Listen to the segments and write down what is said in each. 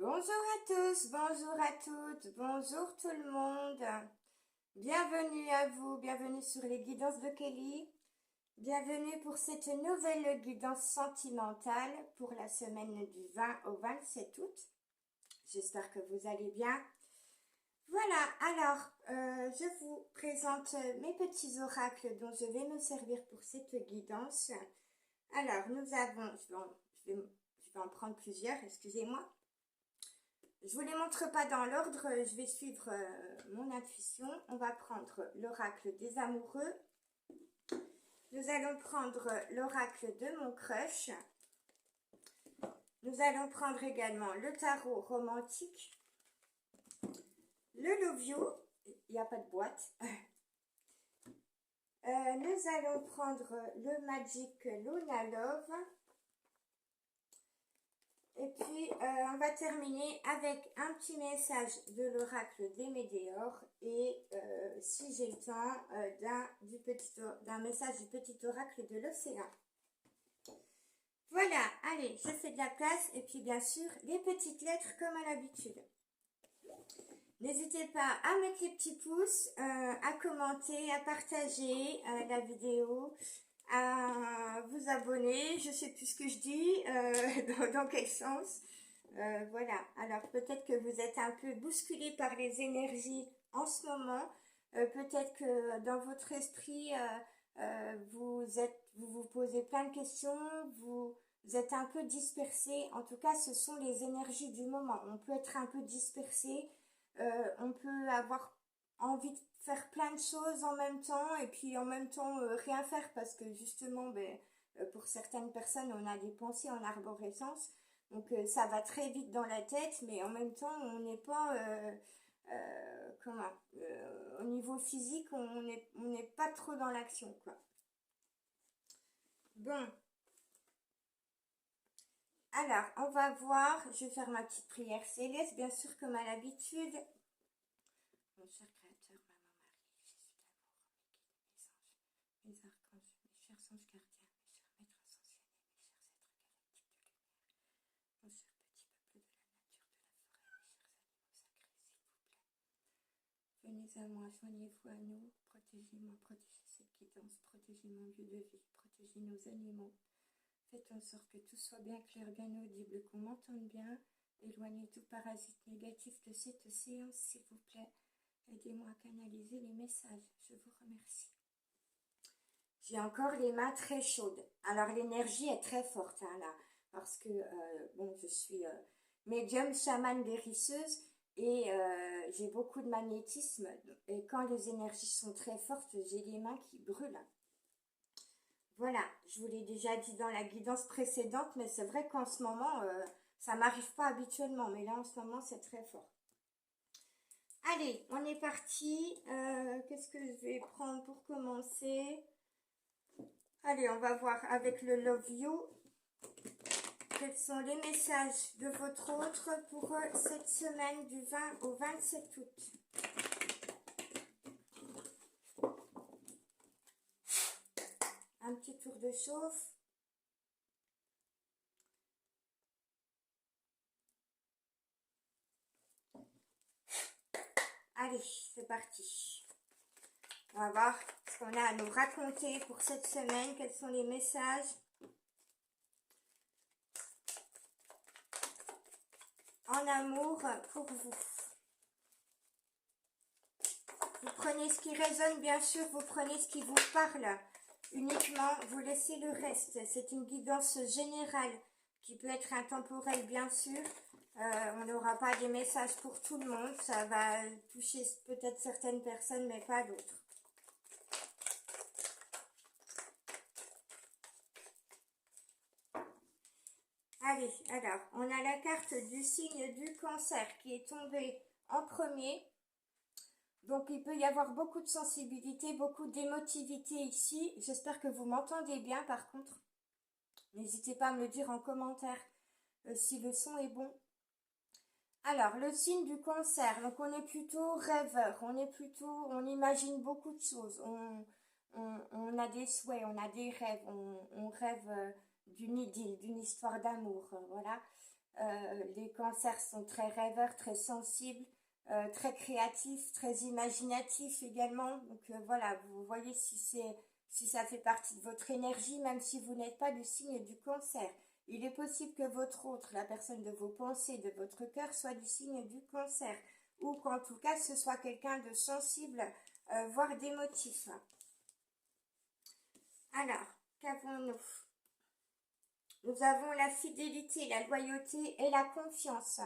Bonjour à tous, bonjour à toutes, bonjour tout le monde. Bienvenue à vous, bienvenue sur les guidances de Kelly. Bienvenue pour cette nouvelle guidance sentimentale pour la semaine du 20 au 27 août. J'espère que vous allez bien. Voilà, alors je vous présente mes petits oracles dont je vais me servir pour cette guidance. Alors, nous avons, je vais en prendre plusieurs, excusez-moi. Je vous les montre pas dans l'ordre, je vais suivre mon intuition. On va prendre l'oracle des amoureux. Nous allons prendre l'oracle de mon crush. Nous allons prendre également le tarot romantique. Le Love You, il n'y a pas de boîte. Nous allons prendre le Magic Luna Love. Et puis, on va terminer avec un petit message de l'oracle des Météores et, si j'ai le temps, d'un message du petit oracle de l'océan. Voilà, allez, je fais de la place et puis bien sûr, les petites lettres comme à l'habitude. N'hésitez pas à mettre les petits pouces, à commenter, à partager la vidéo, à vous abonner, je sais plus ce que je dis, dans quel sens. Voilà, alors peut-être que vous êtes un peu bousculé par les énergies en ce moment, peut-être que dans votre esprit, vous vous posez plein de questions, vous êtes un peu dispersé. En tout cas, ce sont les énergies du moment. On peut être un peu dispersé, on peut avoir envie de faire plein de choses en même temps et puis en même temps rien faire parce que justement pour certaines personnes on a des pensées en arborescence, donc ça va très vite dans la tête, mais en même temps on n'est pas au niveau physique, on n'est pas trop dans l'action, quoi. Bon, alors on va voir, je vais faire ma petite prière céleste, bien sûr, comme à l'habitude. Mon cher Créateur, Maman Marie, Jésus d'amour, mes guides, mes anges, mes archanges, mes chers anges gardiens, mes chers maîtres ascensionnés, mes chers êtres galactiques de lumière, mon cher petit peuple de la nature, de la forêt, mes chers animaux sacrés, s'il vous plaît. Venez à moi, joignez-vous à nous, protégez-moi, protégez cette guidance, protégez mon lieu de vie, protégez nos animaux. Faites en sorte que tout soit bien clair, bien audible, qu'on m'entende bien. Éloignez tout parasite négatif de cette séance, s'il vous plaît. Aidez-moi à canaliser les messages. Je vous remercie. J'ai encore les mains très chaudes. Alors, l'énergie est très forte, hein, là. Parce que, bon, je suis médium, chamane, guérisseuse. Et j'ai beaucoup de magnétisme. Et quand les énergies sont très fortes, j'ai les mains qui brûlent. Voilà, je vous l'ai déjà dit dans la guidance précédente. Mais c'est vrai qu'en ce moment, ça m'arrive pas habituellement. Mais là, en ce moment, c'est très fort. Allez, on est parti. Qu'est-ce que je vais prendre pour commencer? Allez, on va voir avec le Love You. Quels sont les messages de votre autre pour cette semaine du 20 au 27 août? Un petit tour de chauffe. Allez, c'est parti. On va voir ce qu'on a à nous raconter pour cette semaine. Quels sont les messages en amour pour vous. Vous prenez ce qui résonne, bien sûr. Vous prenez ce qui vous parle. Uniquement, vous laissez le reste. C'est une guidance générale qui peut être intemporelle, bien sûr. On n'aura pas des messages pour tout le monde. Ça va toucher peut-être certaines personnes, mais pas d'autres. Allez, alors, on a la carte du signe du Cancer qui est tombée en premier. Donc, il peut y avoir beaucoup de sensibilité, beaucoup d'émotivité ici. J'espère que vous m'entendez bien, par contre. N'hésitez pas à me le dire en commentaire si le son est bon. Alors, le signe du Cancer, donc on est plutôt rêveur, on imagine beaucoup de choses, on a des souhaits, on a des rêves, on rêve d'une idylle, d'une histoire d'amour, voilà. Les cancers sont très rêveurs, très sensibles, très créatifs, très imaginatifs également. Donc voilà, vous voyez si ça fait partie de votre énergie, même si vous n'êtes pas du signe du cancer. Il est possible que votre autre, la personne de vos pensées, de votre cœur, soit du signe du cancer. Ou qu'en tout cas, ce soit quelqu'un de sensible, voire d'émotif. Alors, qu'avons-nous? Nous avons la fidélité, la loyauté et la confiance.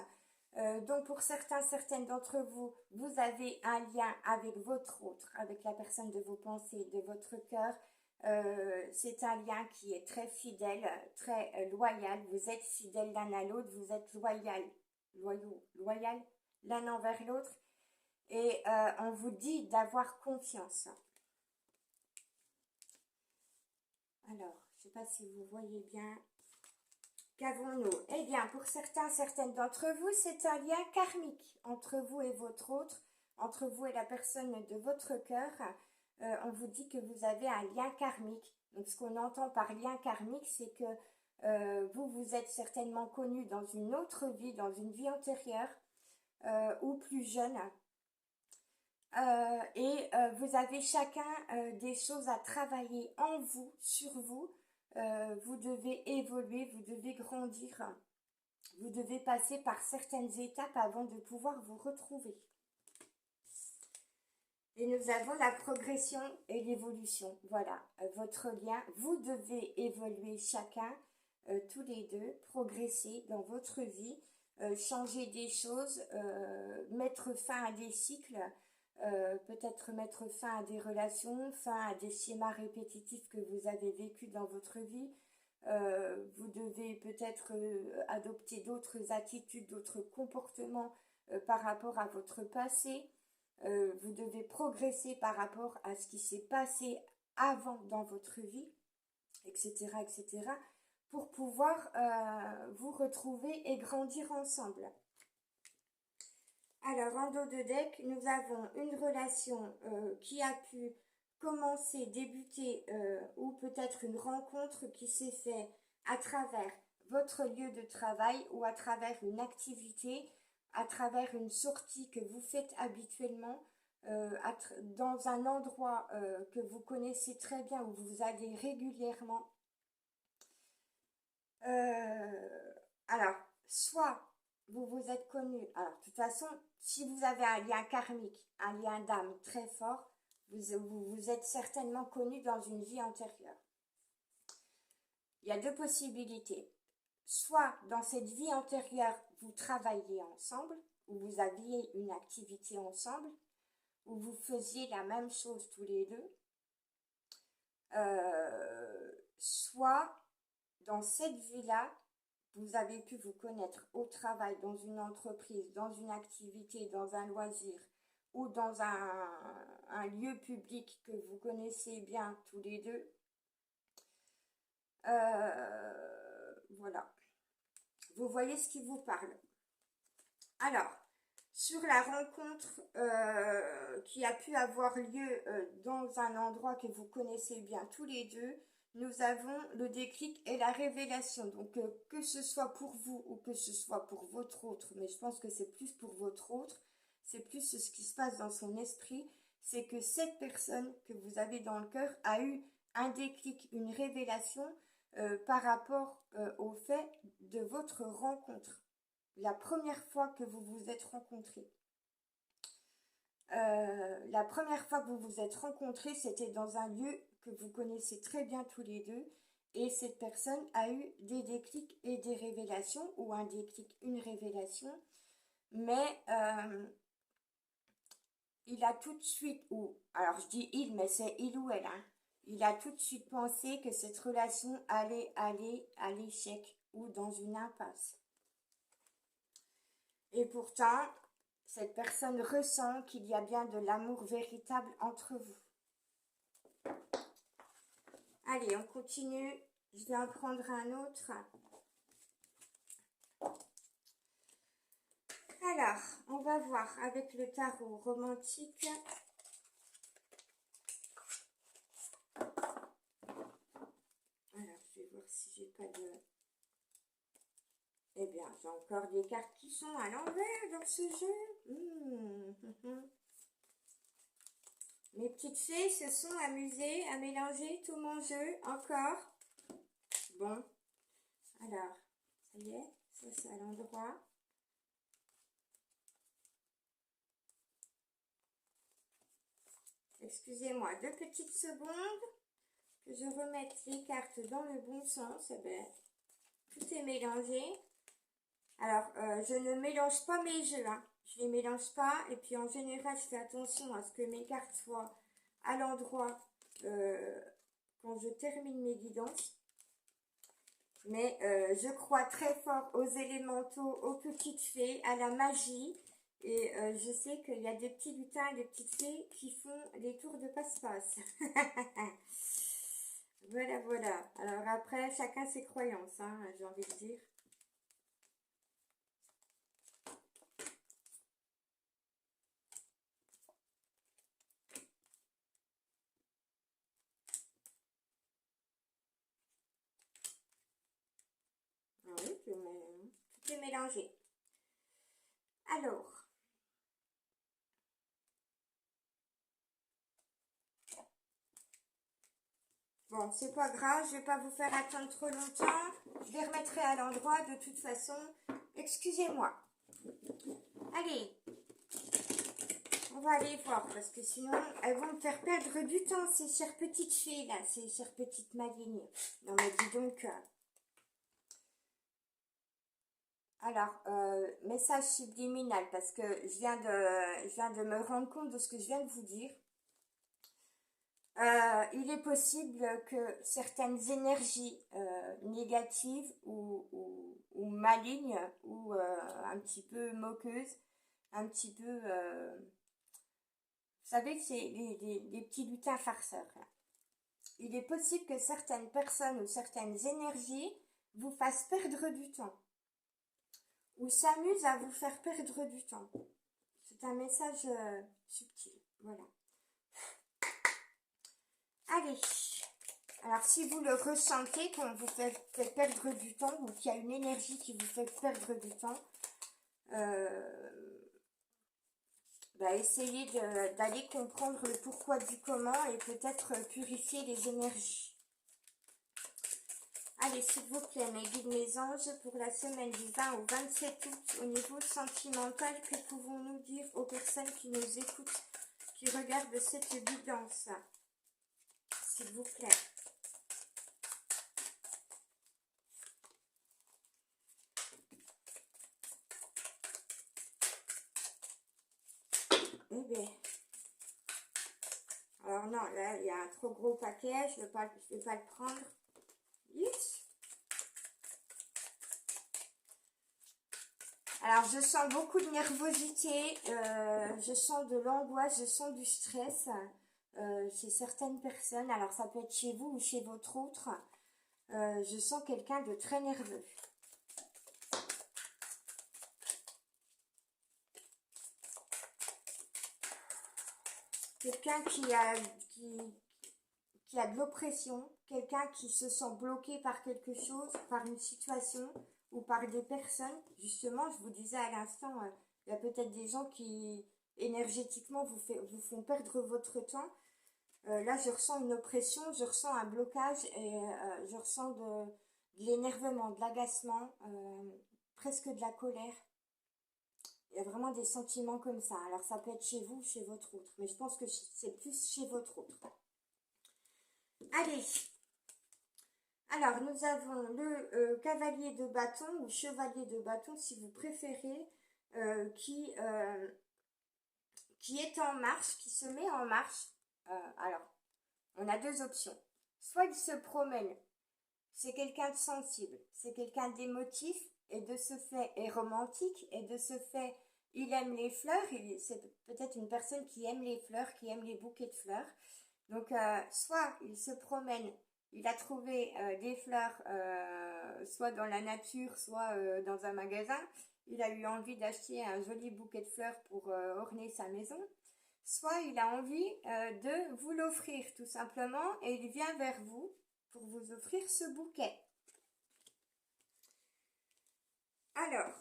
Donc pour certaines d'entre vous, vous avez un lien avec votre autre, avec la personne de vos pensées, de votre cœur. C'est un lien qui est très fidèle, très loyal. Vous êtes fidèles l'un à l'autre, vous êtes loyal l'un envers l'autre. Et on vous dit d'avoir confiance. Alors, je ne sais pas si vous voyez bien. Qu'avons-nous? Eh bien, pour certaines d'entre vous, c'est un lien karmique entre vous et votre autre, entre vous et la personne de votre cœur. On vous dit que vous avez un lien karmique. Donc, ce qu'on entend par lien karmique, c'est que vous êtes certainement connu dans une autre vie, dans une vie antérieure ou plus jeune. Vous avez chacun des choses à travailler en vous, sur vous. Vous devez évoluer, vous devez grandir, vous devez passer par certaines étapes avant de pouvoir vous retrouver. Et nous avons la progression et l'évolution. Voilà, votre lien, vous devez évoluer chacun, tous les deux, progresser dans votre vie, changer des choses, mettre fin à des cycles, peut-être mettre fin à des relations, fin à des schémas répétitifs que vous avez vécus dans votre vie. Vous devez peut-être adopter d'autres attitudes, d'autres comportements par rapport à votre passé. Vous devez progresser par rapport à ce qui s'est passé avant dans votre vie, etc., etc., pour pouvoir vous retrouver et grandir ensemble. Alors, en dos de deck, nous avons une relation qui a pu commencer, débuter, ou peut-être une rencontre qui s'est faite à travers votre lieu de travail ou à travers une activité, à travers une sortie que vous faites habituellement, dans un endroit que vous connaissez très bien, où vous allez régulièrement. Alors, soit vous vous êtes connu. Alors, de toute façon, si vous avez un lien karmique, un lien d'âme très fort, vous êtes certainement connu dans une vie antérieure. Il y a deux possibilités. Soit dans cette vie antérieure, vous travaillez ensemble, ou vous aviez une activité ensemble, ou vous faisiez la même chose tous les deux. Soit dans cette vie-là, vous avez pu vous connaître au travail, dans une entreprise, dans une activité, dans un loisir ou dans un lieu public que vous connaissez bien tous les deux. Voilà. Vous voyez ce qui vous parle. Alors, sur la rencontre qui a pu avoir lieu dans un endroit que vous connaissez bien tous les deux, nous avons le déclic et la révélation. Donc, que ce soit pour vous ou que ce soit pour votre autre, mais je pense que c'est plus pour votre autre, c'est plus ce qui se passe dans son esprit, c'est que cette personne que vous avez dans le cœur a eu un déclic, une révélation par rapport au fait de votre rencontre. La première fois que vous vous êtes rencontrés. La première fois que vous vous êtes rencontrés, c'était dans un lieu que vous connaissez très bien tous les deux. Et cette personne a eu des déclics et des révélations, ou un déclic, une révélation. Mais il a tout de suite, ou alors je dis il, mais c'est il ou elle, hein, il a tout de suite pensé que cette relation allait aller à l'échec ou dans une impasse. Et pourtant, cette personne ressent qu'il y a bien de l'amour véritable entre vous. Allez, on continue. Je vais en prendre un autre. Alors, on va voir avec le tarot romantique. Alors, je vais voir si j'ai pas de... Eh bien, j'ai encore des cartes qui sont à l'envers dans ce jeu. Mes petites fées se sont amusées à mélanger tout mon jeu. Encore. Bon. Alors, ça y est, ça c'est à l'endroit. Excusez-moi, 2 petites secondes que je remette les cartes dans le bon sens. Eh bien, tout est mélangé. Alors, je ne mélange pas mes jeux, hein. Je les mélange pas. Et puis, en général, je fais attention à ce que mes cartes soient à l'endroit quand je termine mes guidances. Mais je crois très fort aux élémentaux, aux petites fées, à la magie. Et je sais qu'il y a des petits lutins et des petites fées qui font les tours de passe-passe. Voilà, voilà. Alors après, chacun ses croyances, hein, j'ai envie de dire. Oui, tout est mélangé. Alors, bon, c'est pas grave, je vais pas vous faire attendre trop longtemps. Je les remettrai à l'endroit de toute façon. Excusez-moi. Allez, on va aller voir parce que sinon, elles vont me faire perdre du temps, ces chères petites filles là, ces chères petites malignes. Non mais dis donc. Alors, message subliminal parce que je viens de me rendre compte de ce que je viens de vous dire. Il est possible que certaines énergies négatives ou malignes ou un petit peu moqueuses, un petit peu... vous savez que c'est les petits lutins farceurs. Là. Il est possible que certaines personnes ou certaines énergies vous fassent perdre du temps ou s'amusent à vous faire perdre du temps. C'est un message subtil. Voilà. Allez. Alors, si vous le ressentez, qu'on vous fait perdre du temps, ou qu'il y a une énergie qui vous fait perdre du temps, essayez d'aller comprendre le pourquoi du comment et peut-être purifier les énergies. Allez, s'il vous plaît, mes guides, mes anges, pour la semaine du 20 au 27 août, au niveau sentimental, que pouvons-nous dire aux personnes qui nous écoutent, qui regardent cette guidance? S'il vous plaît. Eh bien, alors non, là, il y a un trop gros paquet, je ne vais pas le prendre. Yes. Alors, je sens beaucoup de nervosité, je sens de l'angoisse, je sens du stress chez certaines personnes. Alors, ça peut être chez vous ou chez votre autre. Je sens quelqu'un de très nerveux. Quelqu'un qui a de l'oppression, quelqu'un qui se sent bloqué par quelque chose, par une situation ou par des personnes. Justement, je vous disais à l'instant, il y a peut-être des gens qui énergétiquement vous font perdre votre temps. Là, je ressens une oppression, je ressens un blocage et je ressens de l'énervement, de l'agacement, presque de la colère. Il y a vraiment des sentiments comme ça. Alors, ça peut être chez vous ou chez votre autre. Mais je pense que c'est plus chez votre autre. Allez. Alors, nous avons le cavalier de bâton ou chevalier de bâton, si vous préférez, qui est en marche, qui se met en marche. Alors, on a 2 options. Soit il se promène, c'est quelqu'un de sensible, c'est quelqu'un d'émotif, et de ce fait est romantique, et de ce fait, il aime les fleurs, c'est peut-être une personne qui aime les fleurs, qui aime les bouquets de fleurs. Donc, soit il se promène, il a trouvé des fleurs, soit dans la nature, soit dans un magasin. Il a eu envie d'acheter un joli bouquet de fleurs pour orner sa maison. Soit il a envie de vous l'offrir tout simplement et il vient vers vous pour vous offrir ce bouquet. Alors,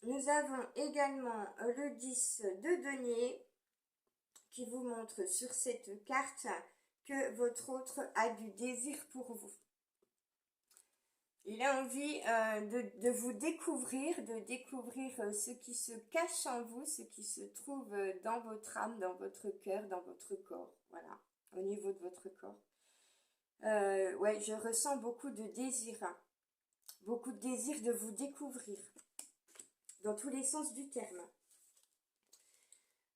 nous avons également le 10 de denier qui vous montre sur cette carte que votre autre a du désir pour vous. Il a envie de vous découvrir, de découvrir ce qui se cache en vous, ce qui se trouve dans votre âme, dans votre cœur, dans votre corps. Voilà, au niveau de votre corps. Ouais, je ressens beaucoup de désir, hein. Beaucoup de désir de vous découvrir, dans tous les sens du terme.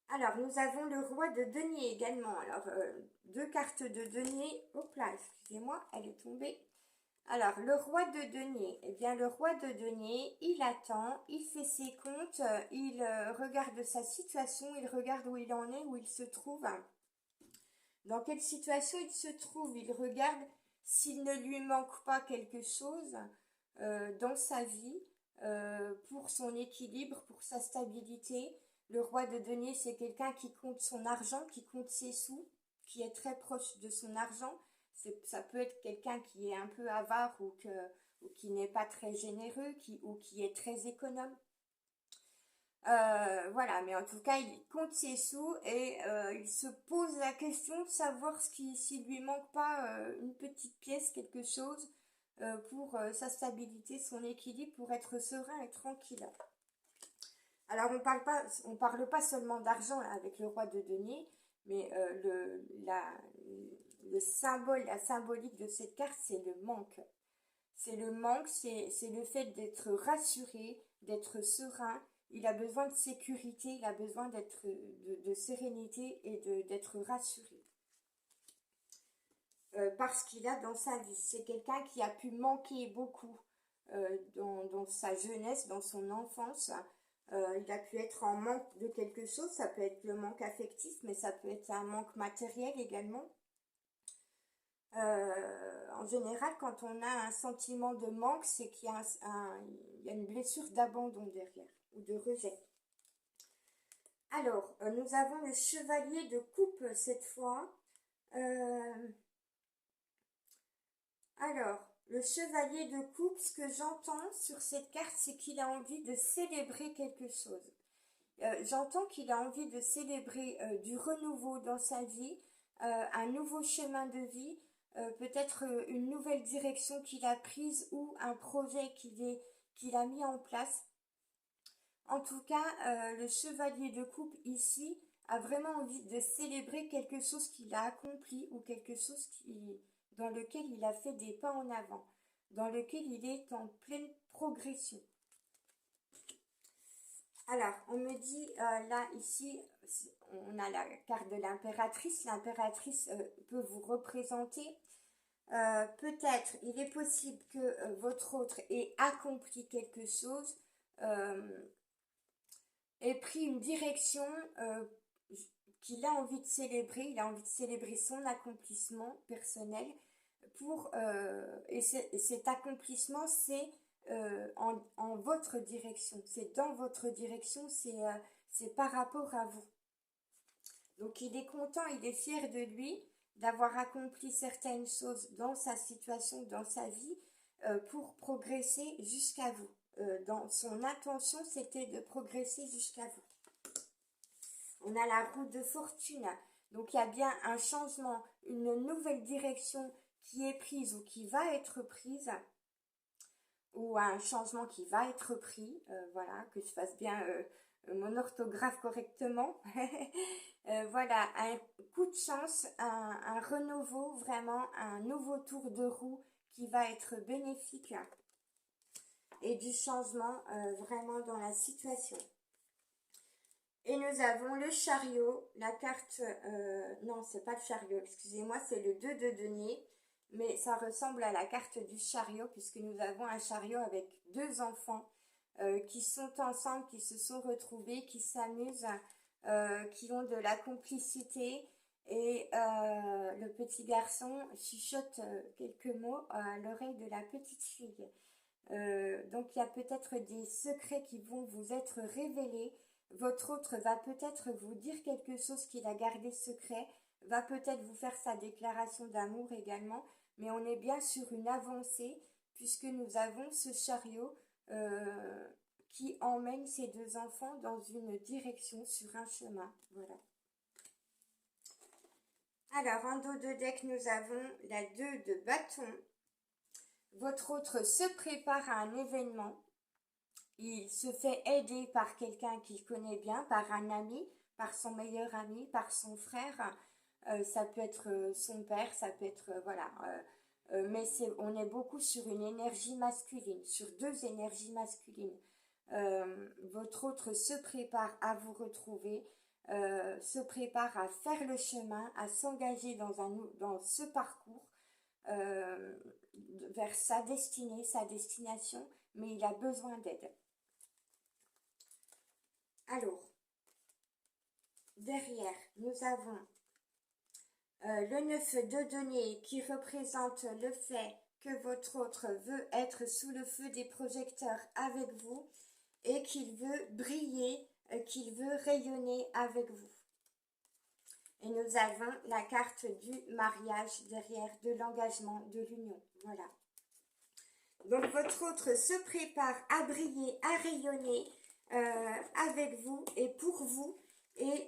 Alors, nous avons le roi de denier également. Alors, deux cartes de denier. Hop là, excusez-moi, elle est tombée. Alors, le roi de denier. Eh bien, le roi de denier, il attend, il fait ses comptes, il regarde sa situation, il regarde où il en est, où il se trouve. Dans quelle situation il se trouve. Il regarde s'il ne lui manque pas quelque chose dans sa vie pour son équilibre, pour sa stabilité. Le roi de denier, c'est quelqu'un qui compte son argent, qui compte ses sous, qui est très proche de son argent. Ça peut être quelqu'un qui est un peu avare ou qui n'est pas très généreux, ou qui est très économe. Voilà, mais en tout cas, il compte ses sous et il se pose la question de savoir s'il lui manque pas une petite pièce, quelque chose pour sa stabilité, son équilibre, pour être serein et tranquille. Alors, on parle pas seulement d'argent avec le roi de denier, mais le symbole, la symbolique de cette carte, c'est le manque. C'est le manque, c'est le fait d'être rassuré, d'être serein. Il a besoin de sécurité, il a besoin de sérénité et d'être rassuré. Parce qu'il a dans sa vie. C'est quelqu'un qui a pu manquer beaucoup dans sa jeunesse, dans son enfance. Il a pu être en manque de quelque chose, ça peut être le manque affectif, mais ça peut être un manque matériel également. En général, quand on a un sentiment de manque, c'est qu'il y a, il y a une blessure d'abandon derrière, ou de rejet. Alors, nous avons le chevalier de coupe cette fois. Alors, le chevalier de coupe, ce que j'entends sur cette carte, c'est qu'il a envie de célébrer quelque chose. J'entends qu'il a envie de célébrer du renouveau dans sa vie, un nouveau chemin de vie, peut-être une nouvelle direction qu'il a prise ou un projet qu'il a mis en place. En tout cas, le chevalier de coupe ici a vraiment envie de célébrer quelque chose qu'il a accompli ou quelque chose dans lequel il a fait des pas en avant, dans lequel il est en pleine progression. Alors, on me dit, là, ici, on a la carte de l'impératrice. L'impératrice peut vous représenter. Peut-être, il est possible que votre autre ait accompli quelque chose, ait pris une direction qu'il a envie de célébrer. Il a envie de célébrer son accomplissement personnel. Et cet accomplissement, c'est en votre direction, c'est dans votre direction, c'est par rapport à vous. Donc il est content, il est fier de lui d'avoir accompli certaines choses dans sa situation, dans sa vie, pour progresser jusqu'à vous. Dans son intention, c'était de progresser jusqu'à vous. On a la roue de fortune, donc il y a bien un changement, une nouvelle direction qui est prise ou qui va être prise, ou un changement qui va être pris, voilà, que je fasse bien mon orthographe correctement. Voilà, un coup de chance, un renouveau, vraiment un nouveau tour de roue qui va être bénéfique et du changement vraiment dans la situation. Et nous avons le chariot, la carte, non, c'est pas le chariot, excusez-moi, c'est le 2 de denier. Mais ça ressemble à la carte du chariot puisque nous avons un chariot avec deux enfants qui sont ensemble, qui se sont retrouvés, qui s'amusent, qui ont de la complicité. Et le petit garçon chuchote quelques mots à l'oreille de la petite fille. Donc il y a peut-être des secrets qui vont vous être révélés. Votre autre va peut-être vous dire quelque chose qu'il a gardé secret, va peut-être vous faire sa déclaration d'amour également, mais on est bien sur une avancée puisque nous avons ce chariot qui emmène ces deux enfants dans une direction, sur un chemin. Voilà. Alors, en dos de deck, nous avons la 2 de bâton. Votre autre se prépare à un événement. Il se fait aider par quelqu'un qu'il connaît bien, par un ami, par son meilleur ami, par son frère. Ça peut être son père, ça peut être... voilà. Mais on est beaucoup sur une énergie masculine, sur deux énergies masculines. Votre autre se prépare à vous retrouver, se prépare à faire le chemin, à s'engager dans ce parcours vers sa destinée, sa destination, mais il a besoin d'aide. Alors, derrière, nous avons le 9 de denier qui représente le fait que votre autre veut être sous le feu des projecteurs avec vous et qu'il veut briller, qu'il veut rayonner avec vous. Et nous avons la carte du mariage derrière, de l'engagement, de l'union. Voilà. Donc votre autre se prépare à briller, à rayonner avec vous et pour vous. Et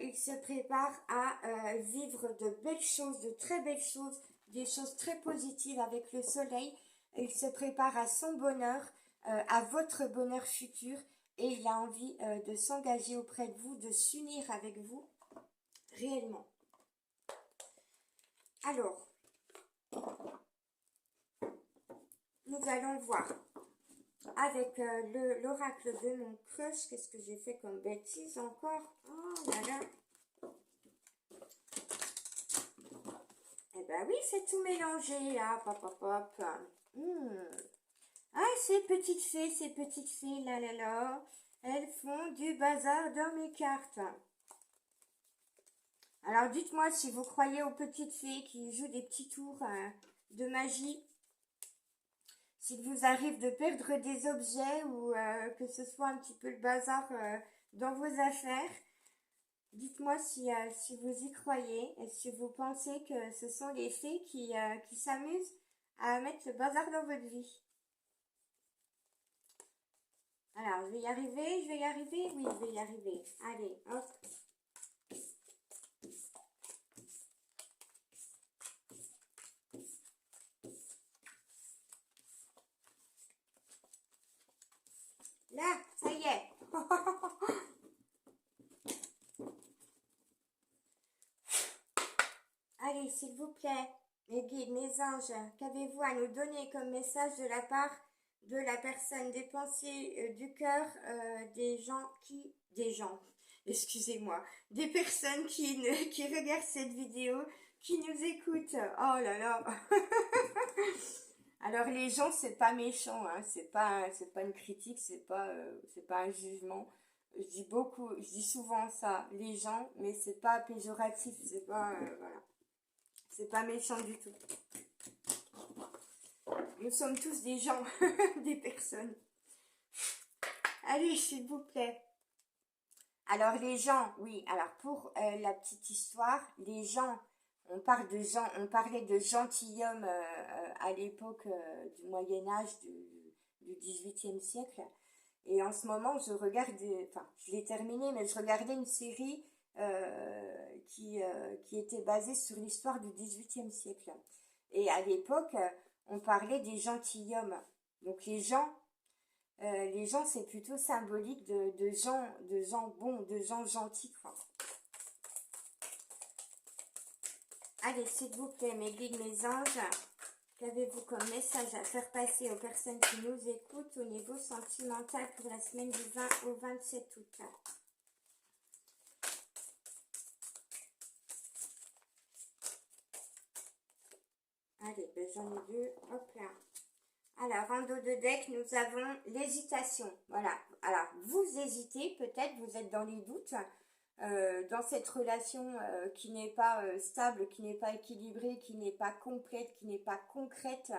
il se prépare à vivre de belles choses, de très belles choses, des choses très positives avec le soleil. Il se prépare à son bonheur, à votre bonheur futur. Et il a envie de s'engager auprès de vous, de s'unir avec vous réellement. Alors, nous allons voir avec l'oracle de mon crush. Qu'est-ce que j'ai fait comme bêtise encore? Oh là là. Eh ben oui, c'est tout mélangé là. Pop, pop, pop. Ah, ces petites fées, là là là. Elles font du bazar dans mes cartes. Alors dites-moi si vous croyez aux petites fées qui jouent des petits tours de magie. S'il vous arrive de perdre des objets ou que ce soit un petit peu le bazar dans vos affaires, dites-moi si vous y croyez et si vous pensez que ce sont les fées qui s'amusent à mettre le bazar dans votre vie. Alors, je vais y arriver, oui, je vais y arriver. Allez, hop. Là, ça y est. Allez, s'il vous plaît, mes guides, mes anges, qu'avez-vous à nous donner comme message de la part de la personne, des pensées, du cœur, excusez-moi, des personnes qui regardent cette vidéo, qui nous écoutent. Oh là là. Alors les gens, c'est pas méchant, hein, c'est pas une critique, c'est pas un jugement. Je dis souvent ça, les gens, mais c'est pas péjoratif, c'est pas voilà, c'est pas méchant du tout. Nous sommes tous des gens, des personnes. Allez, s'il vous plaît. Alors les gens, oui, alors pour la petite histoire, les gens, on parlait de gentilshommes à l'époque du Moyen-Âge, du XVIIIe siècle. Et en ce moment, je l'ai terminé, mais je regardais une série qui était basée sur l'histoire du XVIIIe siècle. Et à l'époque, on parlait des gentilshommes. Donc les gens, c'est plutôt symbolique de gens bons, de gens gentils, quoi. Allez, s'il vous plaît, mes guides, mes anges, qu'avez-vous comme message à faire passer aux personnes qui nous écoutent au niveau sentimental pour la semaine du 20 au 27 août? Allez, ben j'en ai deux, hop là. Alors, en dos de deck, nous avons l'hésitation. Voilà. Alors, vous hésitez, peut-être, vous êtes dans les doutes, dans cette relation qui n'est pas stable, qui n'est pas équilibrée, qui n'est pas complète, qui n'est pas concrète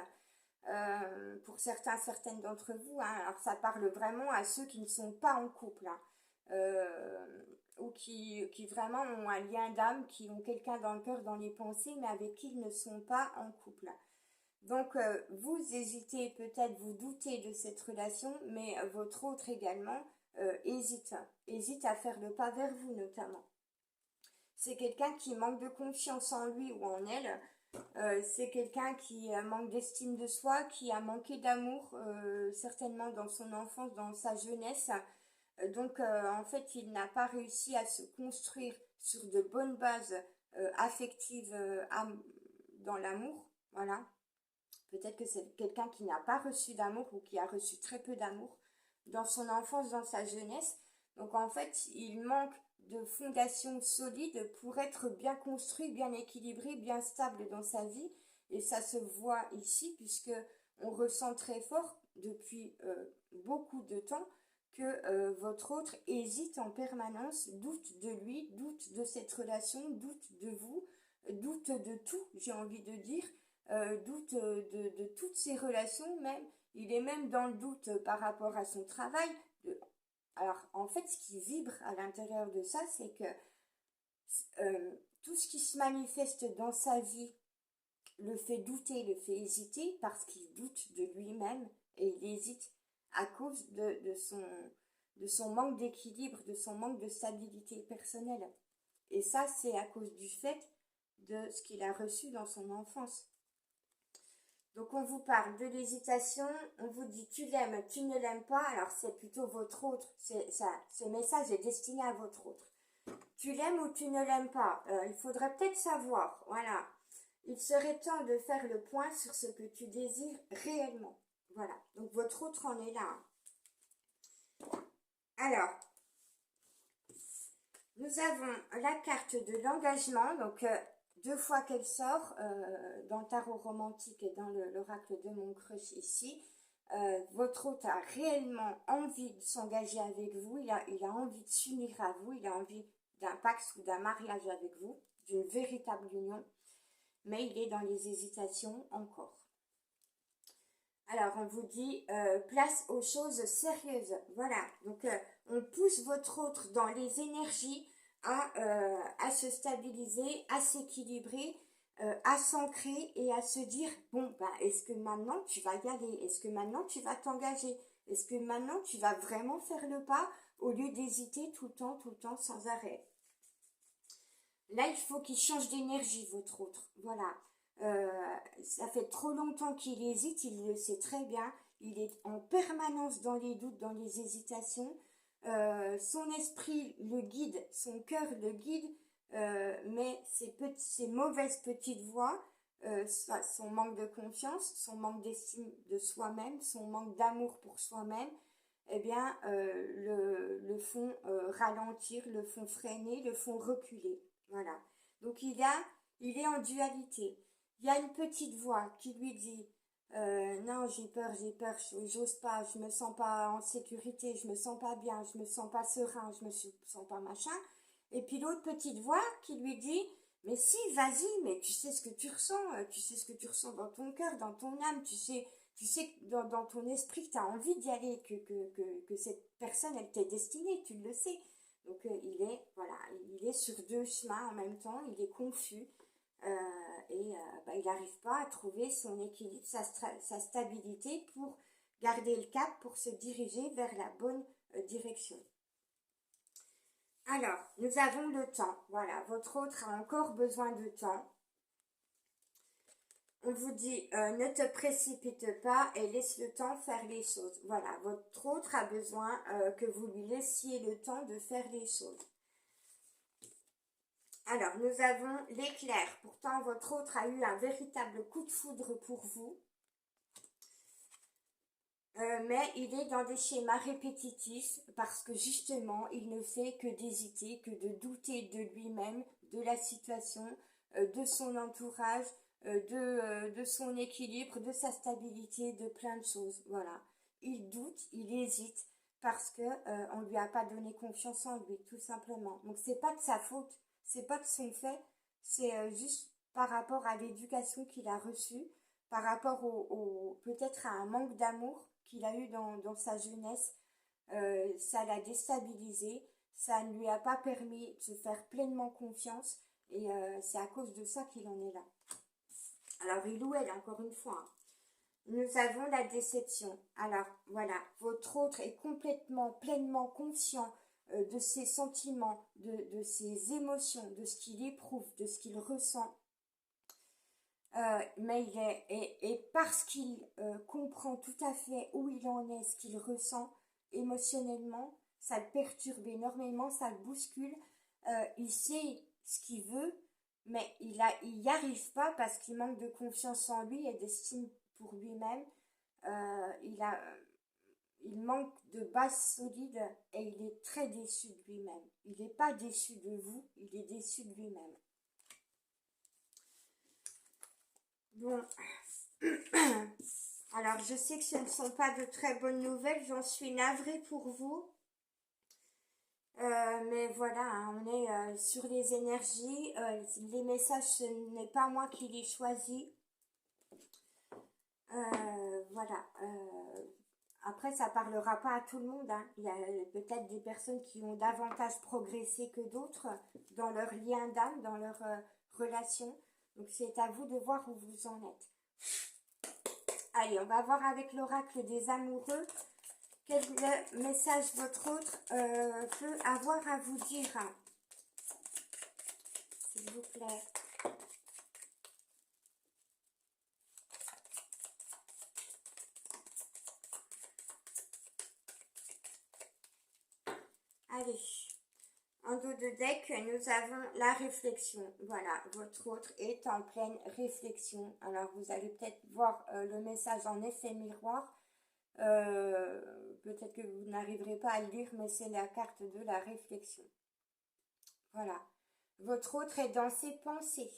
pour certaines d'entre vous. Hein. Alors, ça parle vraiment à ceux qui ne sont pas en couple. Hein. Ou qui vraiment ont un lien d'âme, qui ont quelqu'un dans le cœur, dans les pensées, mais avec qui ils ne sont pas en couple. Donc, vous hésitez, peut-être vous doutez de cette relation, mais votre autre également hésite à faire le pas vers vous notamment. C'est quelqu'un qui manque de confiance en lui ou en elle. C'est quelqu'un qui manque d'estime de soi, qui a manqué d'amour, certainement dans son enfance, dans sa jeunesse. Donc, en fait, il n'a pas réussi à se construire sur de bonnes bases affectives dans l'amour. Voilà. Peut-être que c'est quelqu'un qui n'a pas reçu d'amour ou qui a reçu très peu d'amour dans son enfance, dans sa jeunesse. Donc en fait, il manque de fondation solide pour être bien construit, bien équilibré, bien stable dans sa vie. Et ça se voit ici puisque on ressent très fort depuis beaucoup de temps que votre autre hésite en permanence, doute de lui, doute de cette relation, doute de vous, doute de tout, j'ai envie de dire, doute de toutes ses relations même. Il est même dans le doute par rapport à son travail. Alors, en fait, ce qui vibre à l'intérieur de ça, c'est que tout ce qui se manifeste dans sa vie le fait douter, le fait hésiter parce qu'il doute de lui-même et il hésite à cause de son manque d'équilibre, de son manque de stabilité personnelle. Et ça, c'est à cause du fait de ce qu'il a reçu dans son enfance. Donc on vous parle de l'hésitation, on vous dit tu l'aimes, tu ne l'aimes pas, alors c'est plutôt votre autre, ce message est destiné à votre autre. Tu l'aimes ou tu ne l'aimes pas, il faudrait peut-être savoir, voilà. Il serait temps de faire le point sur ce que tu désires réellement. Voilà, donc votre autre en est là. Alors, nous avons la carte de l'engagement, donc deux fois qu'elle sort dans le tarot romantique et dans l'oracle de mon crush ici. Votre hôte a réellement envie de s'engager avec vous, il a envie de s'unir à vous, il a envie d'un pacte ou d'un mariage avec vous, d'une véritable union, mais il est dans les hésitations encore. Alors, on vous dit place aux choses sérieuses. Voilà, donc on pousse votre autre dans les énergies à se stabiliser, à s'équilibrer, à s'ancrer et à se dire, bon, bah, est-ce que maintenant tu vas y aller? Est-ce que maintenant tu vas t'engager? Est-ce que maintenant tu vas vraiment faire le pas au lieu d'hésiter tout le temps, sans arrêt? Là, il faut qu'il change d'énergie, votre autre. Voilà. Ça fait trop longtemps qu'il hésite, il le sait très bien. Il est en permanence dans les doutes, dans les hésitations. Son esprit le guide, son cœur le guide, mais ces mauvaises petites voix, son manque de confiance, son manque d'estime de soi-même, son manque d'amour pour soi-même, eh bien, le font ralentir, le font freiner, le font reculer. Voilà. Donc il est en dualité. Il y a une petite voix qui lui dit non, j'ai peur, j'ose pas, je me sens pas en sécurité, je me sens pas bien, je me sens pas serein, je me sens pas machin. Et puis l'autre petite voix qui lui dit mais si, vas-y, mais tu sais ce que tu ressens, tu sais ce que tu ressens dans ton cœur, dans ton âme, tu sais que dans ton esprit que tu as envie d'y aller, que cette personne, elle t'est destinée, tu le sais. Donc il est sur deux chemins en même temps, il est confus il n'arrive pas à trouver son équilibre, sa stabilité pour garder le cap, pour se diriger vers la bonne direction. Alors, nous avons le temps. Voilà, votre autre a encore besoin de temps. On vous dit, ne te précipite pas et laisse le temps faire les choses. Voilà, votre autre a besoin que vous lui laissiez le temps de faire les choses. Alors, nous avons l'éclair. Pourtant, votre autre a eu un véritable coup de foudre pour vous. Mais il est dans des schémas répétitifs parce que justement, il ne fait que d'hésiter, que de douter de lui-même, de la situation, de son entourage, de son équilibre, de sa stabilité, de plein de choses. Voilà. Il doute, il hésite parce que on lui a pas donné confiance en lui, tout simplement. Donc c'est pas de sa faute, c'est pas de son fait, c'est juste par rapport à l'éducation qu'il a reçue, par rapport peut-être à un manque d'amour qu'il a eu dans sa jeunesse. Ça l'a déstabilisé, ça ne lui a pas permis de se faire pleinement confiance et c'est à cause de ça qu'il en est là. Alors, il ou elle, encore une fois, hein. Nous avons la déception. Alors, voilà, votre autre est complètement, pleinement conscient de ses sentiments, de ses émotions, de ce qu'il éprouve, de ce qu'il ressent. Mais il est, et parce qu'il comprend tout à fait où il en est, ce qu'il ressent émotionnellement, ça le perturbe énormément, ça le bouscule. Il sait ce qu'il veut, mais il y arrive pas parce qu'il manque de confiance en lui et d'estime pour lui-même. Il manque de base solide et il est très déçu de lui-même. Il n'est pas déçu de vous, il est déçu de lui-même. Bon, alors je sais que ce ne sont pas de très bonnes nouvelles, j'en suis navrée pour vous. Mais voilà, hein, on est sur les énergies, les messages, ce n'est pas moi qui les choisis. Voilà. Après, ça parlera pas à tout le monde, hein. Il y a peut-être des personnes qui ont davantage progressé que d'autres dans leur lien d'âme, dans leur relation. Donc c'est à vous de voir où vous en êtes. Allez, on va voir avec l'oracle des amoureux quel message votre autre peut avoir à vous dire. S'il vous plaît. Allez, en dos de deck, nous avons la réflexion. Voilà, votre autre est en pleine réflexion. Alors, vous allez peut-être voir le message en effet miroir. Peut-être que vous n'arriverez pas à le lire, mais c'est la carte de la réflexion. Voilà. Votre autre est dans ses pensées.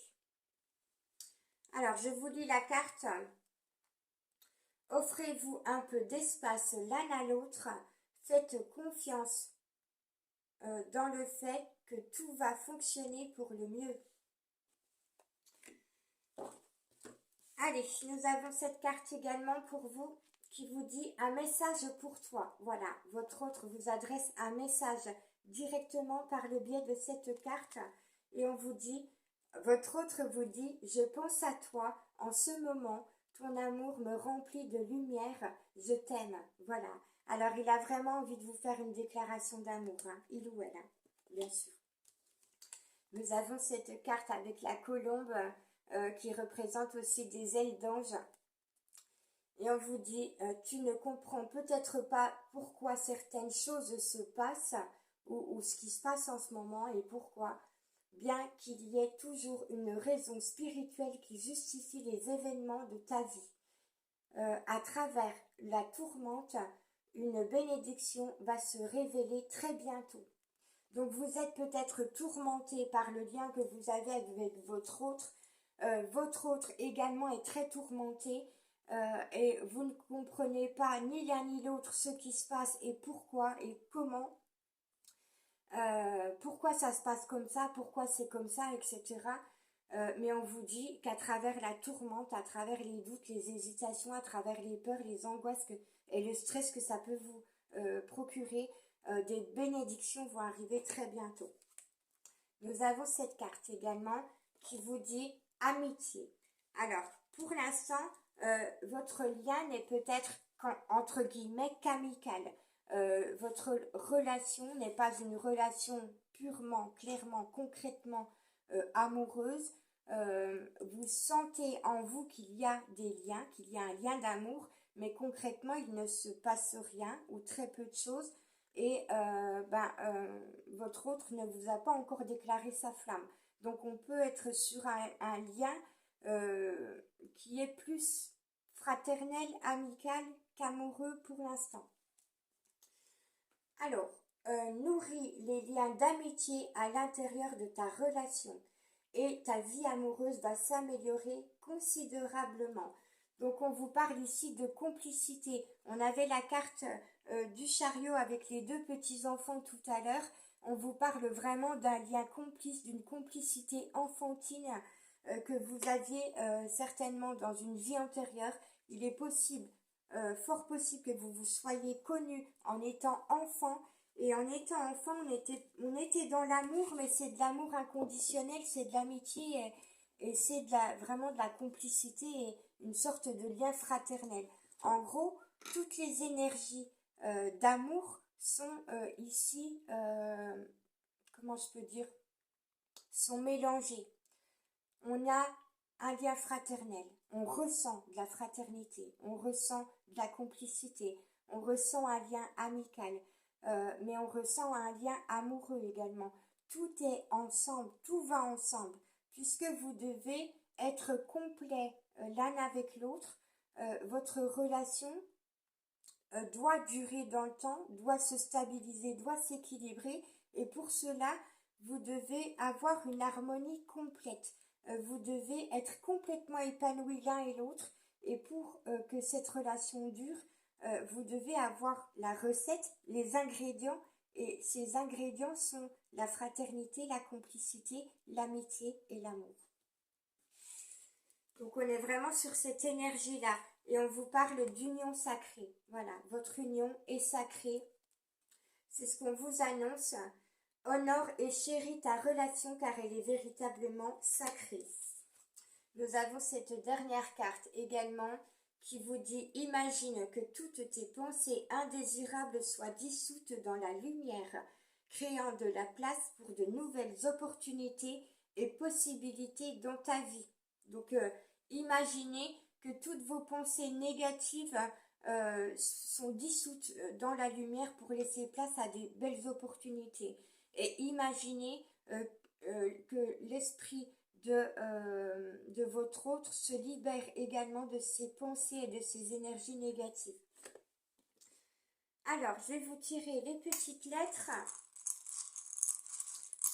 Alors, je vous lis la carte. Offrez-vous un peu d'espace l'un à l'autre. Faites confiance dans le fait que tout va fonctionner pour le mieux. Allez, nous avons cette carte également pour vous qui vous dit un message pour toi. Voilà, votre autre vous adresse un message directement par le biais de cette carte et on vous dit, votre autre vous dit, je pense à toi en ce moment, ton amour me remplit de lumière, je t'aime. Voilà. Alors il a vraiment envie de vous faire une déclaration d'amour, hein, il ou elle, hein, bien sûr. Nous avons cette carte avec la colombe qui représente aussi des ailes d'ange. Et on vous dit, tu ne comprends peut-être pas pourquoi certaines choses se passent ou ce qui se passe en ce moment et pourquoi, bien qu'il y ait toujours une raison spirituelle qui justifie les événements de ta vie. À travers la tourmente, une bénédiction va se révéler très bientôt. Donc vous êtes peut-être tourmenté par le lien que vous avez avec votre autre. Votre autre également est très tourmenté et vous ne comprenez pas ni l'un ni l'autre ce qui se passe et pourquoi et comment. Pourquoi ça se passe comme ça, pourquoi c'est comme ça, etc. Mais on vous dit qu'à travers la tourmente, à travers les doutes, les hésitations, à travers les peurs, les angoisses et le stress que ça peut vous procurer, des bénédictions vont arriver très bientôt. Nous avons cette carte également qui vous dit amitié. Alors, pour l'instant, votre lien n'est peut-être entre guillemets qu'amical. Votre relation n'est pas une relation purement, clairement, concrètement amoureuse. Vous sentez en vous qu'il y a des liens, qu'il y a un lien d'amour, mais concrètement, il ne se passe rien ou très peu de choses. Et votre autre ne vous a pas encore déclaré sa flamme. Donc on peut être sur un lien qui est plus fraternel, amical qu'amoureux pour l'instant. Alors, nourris les liens d'amitié à l'intérieur de ta relation et ta vie amoureuse va s'améliorer considérablement. Donc on vous parle ici de complicité. On avait la carte du chariot avec les deux petits-enfants tout à l'heure. On vous parle vraiment d'un lien complice, d'une complicité enfantine que vous aviez certainement dans une vie antérieure. Il est possible, fort possible que vous vous soyez connus en étant enfant. Et en étant enfant, on était dans l'amour, mais c'est de l'amour inconditionnel, c'est de l'amitié et c'est vraiment de la complicité et une sorte de lien fraternel. En gros, toutes les énergies d'amour sont ici, comment je peux dire, sont mélangées. On a un lien fraternel, on ressent de la fraternité, on ressent de la complicité, on ressent un lien amical, mais on ressent un lien amoureux également. Tout est ensemble, tout va ensemble, puisque vous devez être complet l'un avec l'autre. Votre relation doit durer dans le temps, doit se stabiliser, doit s'équilibrer, et pour cela, vous devez avoir une harmonie complète. Vous devez être complètement épanouis l'un et l'autre, et pour que cette relation dure, vous devez avoir la recette, les ingrédients, et ces ingrédients sont la fraternité, la complicité, l'amitié et l'amour. Donc on est vraiment sur cette énergie-là. Et on vous parle d'union sacrée. Voilà, votre union est sacrée. C'est ce qu'on vous annonce. Honore et chéris ta relation car elle est véritablement sacrée. Nous avons cette dernière carte également qui vous dit « Imagine que toutes tes pensées indésirables soient dissoutes dans la lumière, créant de la place pour de nouvelles opportunités et possibilités dans ta vie. » Donc, imaginez que toutes vos pensées négatives sont dissoutes dans la lumière pour laisser place à des belles opportunités. Et imaginez que l'esprit de votre autre se libère également de ses pensées et de ses énergies négatives. Alors, je vais vous tirer les petites lettres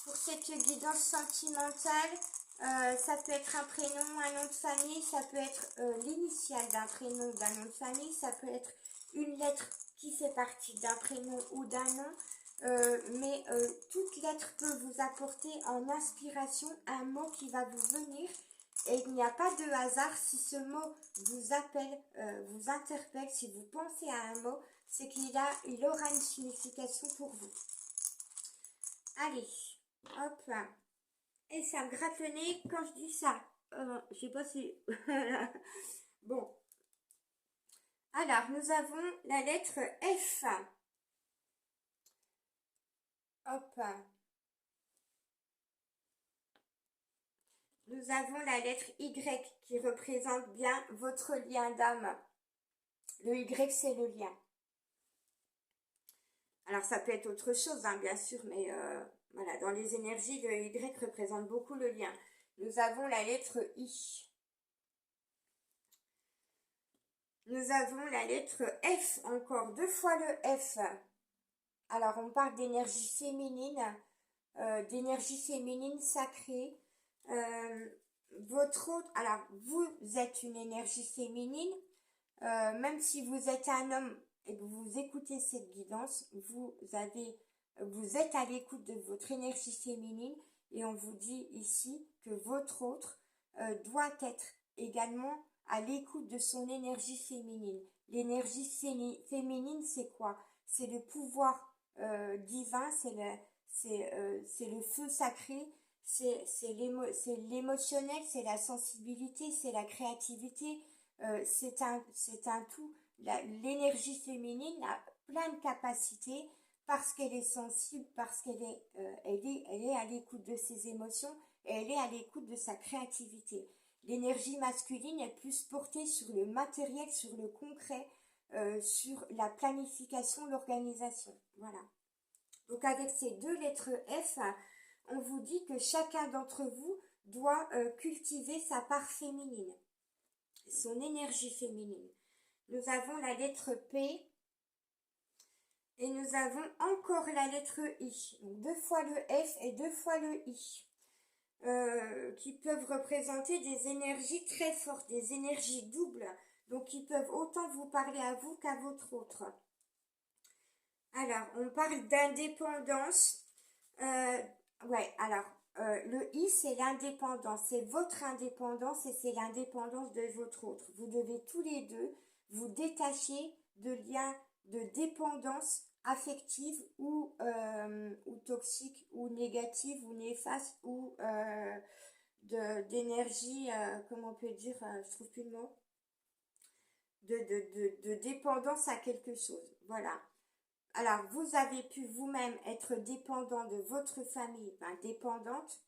pour cette guidance sentimentale. Ça peut être un prénom, un nom de famille, ça peut être l'initiale d'un prénom ou d'un nom de famille, ça peut être une lettre qui fait partie d'un prénom ou d'un nom, mais toute lettre peut vous apporter en inspiration un mot qui va vous venir, et il n'y a pas de hasard. Si ce mot vous appelle, vous interpelle, si vous pensez à un mot, c'est il aura une signification pour vous. Allez, hop. Et ça me gratte le nez quand je dis ça. Je sais pas si... Bon. Alors, nous avons la lettre F. Hop. Nous avons la lettre Y qui représente bien votre lien d'âme. Le Y, c'est le lien. Alors, ça peut être autre chose, hein, bien sûr, mais voilà, dans les énergies, le Y représente beaucoup le lien. Nous avons la lettre I. Nous avons la lettre F, encore 2 fois le F. Alors, on parle d'énergie féminine sacrée. Votre autre, alors, vous êtes une énergie féminine. Même si vous êtes un homme et que vous écoutez cette guidance, vous êtes à l'écoute de votre énergie féminine, et on vous dit ici que votre autre doit être également à l'écoute de son énergie féminine. L'énergie féminine, c'est quoi? C'est le pouvoir divin, c'est le feu sacré, c'est l'émotionnel, c'est la sensibilité, c'est la créativité. C'est un tout. L'énergie féminine a plein de capacités parce qu'elle est sensible, parce qu'elle elle est à l'écoute de ses émotions, et elle est à l'écoute de sa créativité. L'énergie masculine est plus portée sur le matériel, sur le concret, sur la planification, l'organisation. Voilà. Donc avec ces 2 lettres F, on vous dit que chacun d'entre vous doit cultiver sa part féminine, son énergie féminine. Nous avons la lettre P et nous avons encore la lettre I. Donc 2 fois le F et 2 fois le I, qui peuvent représenter des énergies très fortes, des énergies doubles, donc qui peuvent autant vous parler à vous qu'à votre autre. Alors, on parle d'indépendance. Ouais, alors, le I, c'est l'indépendance, c'est votre indépendance et c'est l'indépendance de votre autre. Vous devez tous les deux vous détacher de liens de dépendance affective ou toxique ou négative ou néfaste ou d'énergie, comment on peut dire, je trouve plus le mot, de dépendance à quelque chose. Voilà. Alors, vous avez pu vous-même être dépendant de votre famille, enfin, dépendante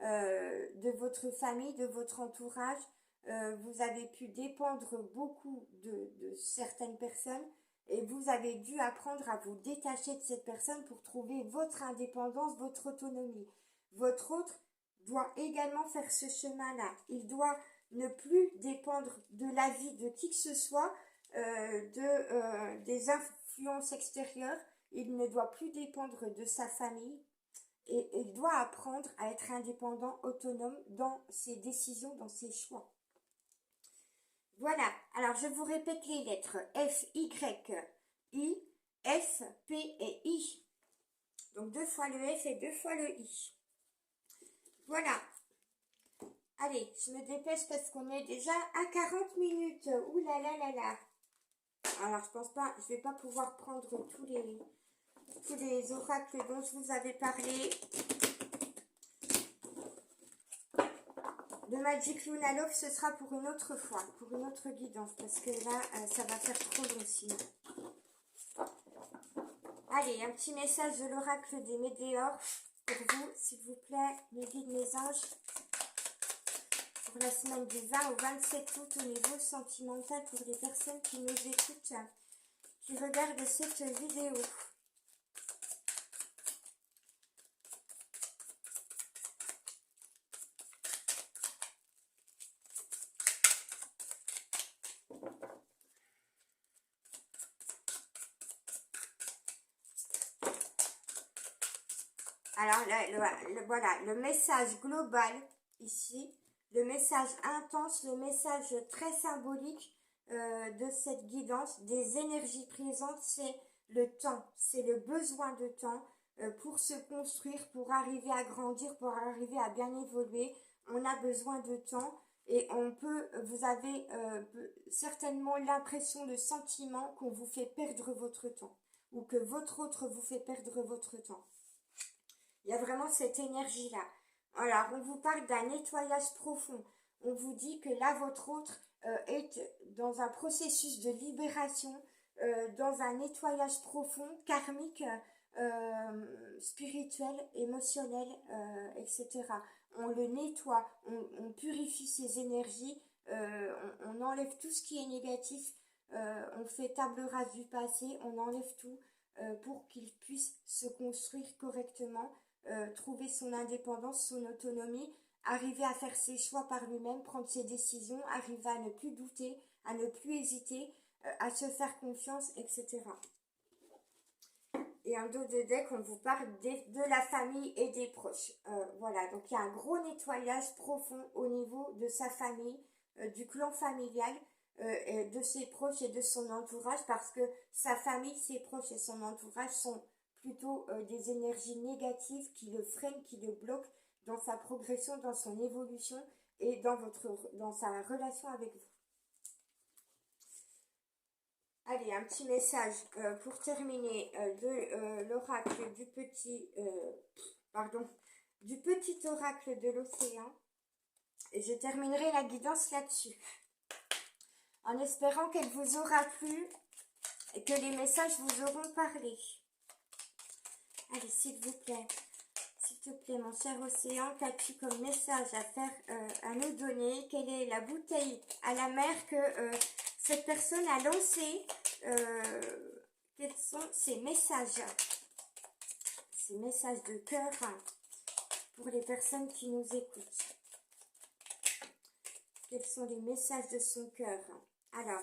de votre famille, de votre entourage. Vous avez pu dépendre beaucoup de certaines personnes et vous avez dû apprendre à vous détacher de cette personne pour trouver votre indépendance, votre autonomie. Votre autre doit également faire ce chemin-là. Il doit ne plus dépendre de l'avis de qui que ce soit, des influences extérieures. Il ne doit plus dépendre de sa famille et il doit apprendre à être indépendant, autonome dans ses décisions, dans ses choix. Voilà, alors je vous répète les lettres F, Y, I, F, P et I. Donc 2 fois le F et 2 fois le I. Voilà. Allez, je me dépêche parce qu'on est déjà à 40 minutes. Ouh là là là là. Alors je pense pas, je vais pas pouvoir prendre tous les oracles dont je vous avais parlé. Le Magic Luna Love, ce sera pour une autre fois, pour une autre guidance, parce que là, ça va faire trop long sinon. Allez, un petit message de l'oracle des Météores pour vous, s'il vous plaît, mes guides, mes anges, pour la semaine du 20 au 27 août au niveau sentimental pour les personnes qui nous écoutent, qui regardent cette vidéo. Alors, voilà, le message global ici, le message intense, le message très symbolique de cette guidance, des énergies présentes, c'est le temps, c'est le besoin de temps pour se construire, pour arriver à grandir, pour arriver à bien évoluer. On a besoin de temps et vous avez certainement l'impression, le sentiment qu'on vous fait perdre votre temps ou que votre autre vous fait perdre votre temps. Il y a vraiment cette énergie-là. Alors, on vous parle d'un nettoyage profond. On vous dit que là, votre autre est dans un processus de libération, dans un nettoyage profond, karmique, spirituel, émotionnel, etc. On le nettoie, on purifie ses énergies, on enlève tout ce qui est négatif, on fait table rase du passé, on enlève tout pour qu'il puisse se construire correctement, trouver son indépendance, son autonomie, arriver à faire ses choix par lui-même, prendre ses décisions, arriver à ne plus douter, à ne plus hésiter, à se faire confiance, etc. Et un dos de deck, on vous parle de la famille et des proches. Voilà, donc il y a un gros nettoyage profond au niveau de sa famille, du clan familial, et de ses proches et de son entourage, parce que sa famille, ses proches et son entourage sont plutôt des énergies négatives qui le freinent, qui le bloquent dans sa progression, dans son évolution et dans sa relation avec vous. Allez, un petit message pour terminer de l'oracle du petit oracle de l'océan. Et je terminerai la guidance là-dessus. En espérant qu'elle vous aura plu et que les messages vous auront parlé. Allez, s'il vous plaît, mon cher océan, qu'as-tu comme message à nous donner? Quelle est la bouteille à la mer que cette personne a lancée? Quels sont ces messages? Ces messages de cœur pour les personnes qui nous écoutent. Quels sont les messages de son cœur? Alors,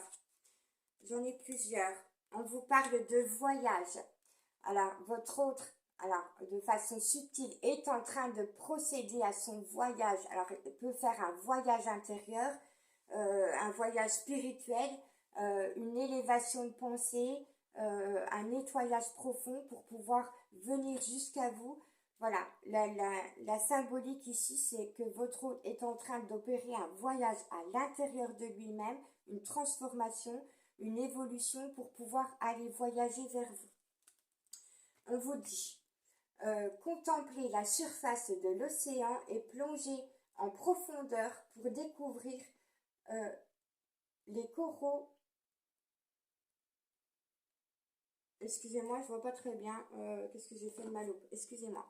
j'en ai plusieurs. On vous parle de voyage. Alors, votre autre, de façon subtile, est en train de procéder à son voyage. Alors, il peut faire un voyage intérieur, un voyage spirituel, une élévation de pensée, un nettoyage profond pour pouvoir venir jusqu'à vous. Voilà, la symbolique ici, c'est que votre hôte est en train d'opérer un voyage à l'intérieur de lui-même, une transformation, une évolution pour pouvoir aller voyager vers vous. On vous dit, contemplez la surface de l'océan et plongez en profondeur pour découvrir les coraux. Excusez-moi, je vois pas très bien. Qu'est-ce que j'ai fait de ma loupe? Excusez-moi.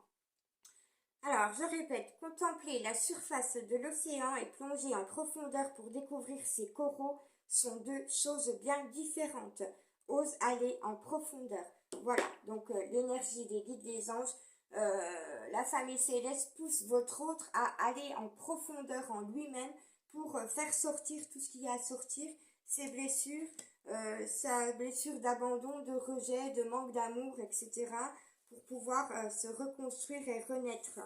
Alors, je répète, contempler la surface de l'océan et plonger en profondeur pour découvrir ces coraux sont deux choses bien différentes. Ose aller en profondeur. Voilà, donc l'énergie des guides des anges, la famille céleste pousse votre autre à aller en profondeur en lui-même pour faire sortir tout ce qu'il y a à sortir, ses blessures, sa blessure d'abandon, de rejet, de manque d'amour, etc., pour pouvoir se reconstruire et renaître,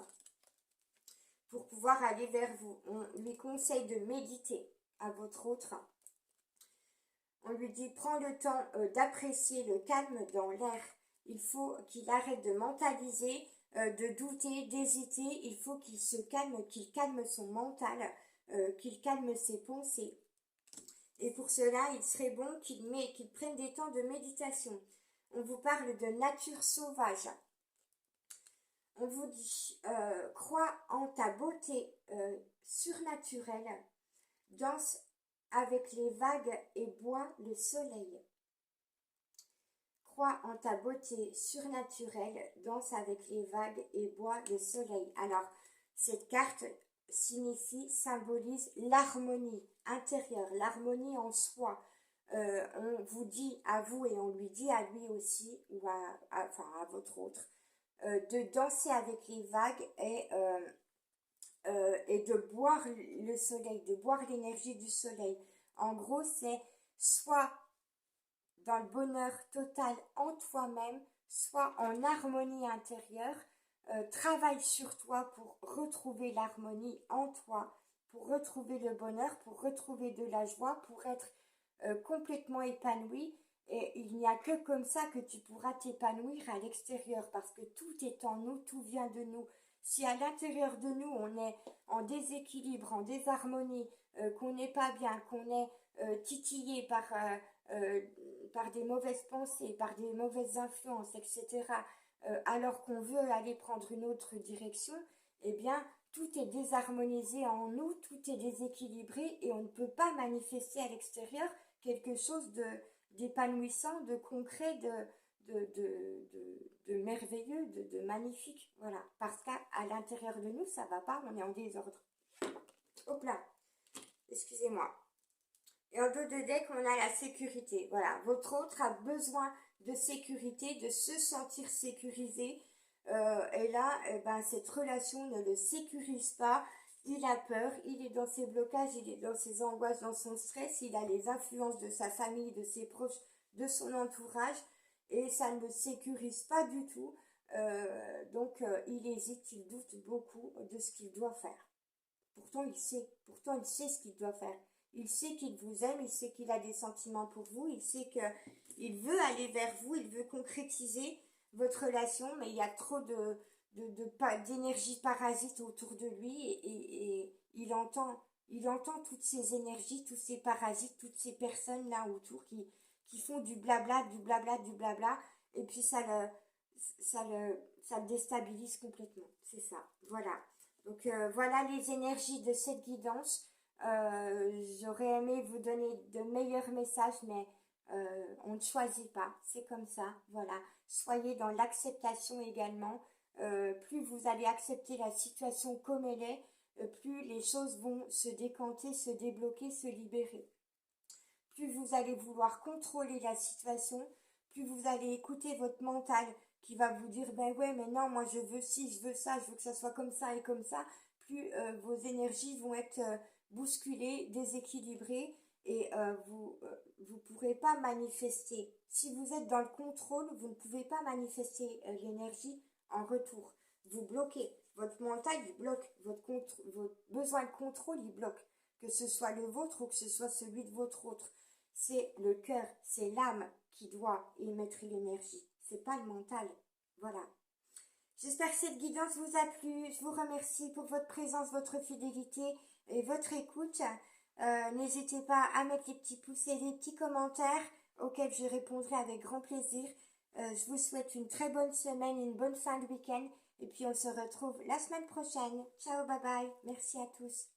pour pouvoir aller vers vous. On lui conseille de méditer à votre autre. On lui dit, prends le temps d'apprécier le calme dans l'air. Il faut qu'il arrête de mentaliser, de douter, d'hésiter. Il faut qu'il se calme, qu'il calme son mental, qu'il calme ses pensées. Et pour cela, il serait bon qu'il prenne des temps de méditation. On vous parle de nature sauvage. On vous dit, crois en ta beauté surnaturelle, danse avec les vagues et bois le soleil. Crois en ta beauté surnaturelle, danse avec les vagues et bois le soleil. Alors, cette carte symbolise l'harmonie intérieure, l'harmonie en soi. On vous dit à vous et on lui dit à lui aussi, ou à votre autre, de danser avec les vagues et de boire le soleil, de boire l'énergie du soleil. En gros, c'est soit dans le bonheur total en toi-même, soit en harmonie intérieure. Travaille sur toi pour retrouver l'harmonie en toi, pour retrouver le bonheur, pour retrouver de la joie, pour être complètement épanoui. Et il n'y a que comme ça que tu pourras t'épanouir à l'extérieur, parce que tout est en nous, tout vient de nous. Si à l'intérieur de nous, on est en déséquilibre, en désharmonie, qu'on n'est pas bien, qu'on est titillé par des mauvaises pensées, par des mauvaises influences, etc., alors qu'on veut aller prendre une autre direction, eh bien, tout est désharmonisé en nous, tout est déséquilibré et on ne peut pas manifester à l'extérieur quelque chose d'épanouissant, de concret, de merveilleux, de magnifique. Voilà, parce qu'à l'intérieur de nous, ça ne va pas, on est en désordre. Hop là, excusez-moi. Et en dos de deck, on a la sécurité. Voilà, votre autre a besoin de sécurité, de se sentir sécurisé. Et là, cette relation ne le sécurise pas. Il a peur, il est dans ses blocages, il est dans ses angoisses, dans son stress. Il a les influences de sa famille, de ses proches, de son entourage. Et ça ne le sécurise pas du tout. Donc, il hésite, il doute beaucoup de ce qu'il doit faire. Pourtant, il sait ce qu'il doit faire. Il sait qu'il vous aime, il sait qu'il a des sentiments pour vous, il sait qu'il veut aller vers vous, il veut concrétiser votre relation, mais il y a trop d'énergie parasite autour de lui et il entend toutes ces énergies, tous ces parasites, toutes ces personnes là autour qui font du blabla, du blabla, du blabla, et puis ça le déstabilise complètement. C'est ça, voilà. Donc voilà les énergies de cette guidance. J'aurais aimé vous donner de meilleurs messages, mais on ne choisit pas, c'est comme ça, voilà. Soyez dans l'acceptation également. Plus vous allez accepter la situation comme elle est, plus les choses vont se décanter, se débloquer, se libérer. Plus vous allez vouloir contrôler la situation, plus vous allez écouter votre mental qui va vous dire ben ouais mais non moi je veux ci, je veux ça, je veux que ça soit comme ça et comme ça, plus vos énergies vont être bousculées, déséquilibrées et vous ne pourrez pas manifester. Si vous êtes dans le contrôle, vous ne pouvez pas manifester l'énergie en retour. Vous bloquez. Votre mental, il bloque. Votre besoin de contrôle, il bloque. Que ce soit le vôtre ou que ce soit celui de votre autre. C'est le cœur, c'est l'âme qui doit émettre l'énergie. C'est pas le mental. Voilà. J'espère que cette guidance vous a plu. Je vous remercie pour votre présence, votre fidélité et votre écoute. N'hésitez pas à mettre les petits pouces et les petits commentaires auxquels je répondrai avec grand plaisir. Je vous souhaite une très bonne semaine, une bonne fin de week-end Et puis on se retrouve la semaine prochaine. Ciao, bye bye. Merci à tous.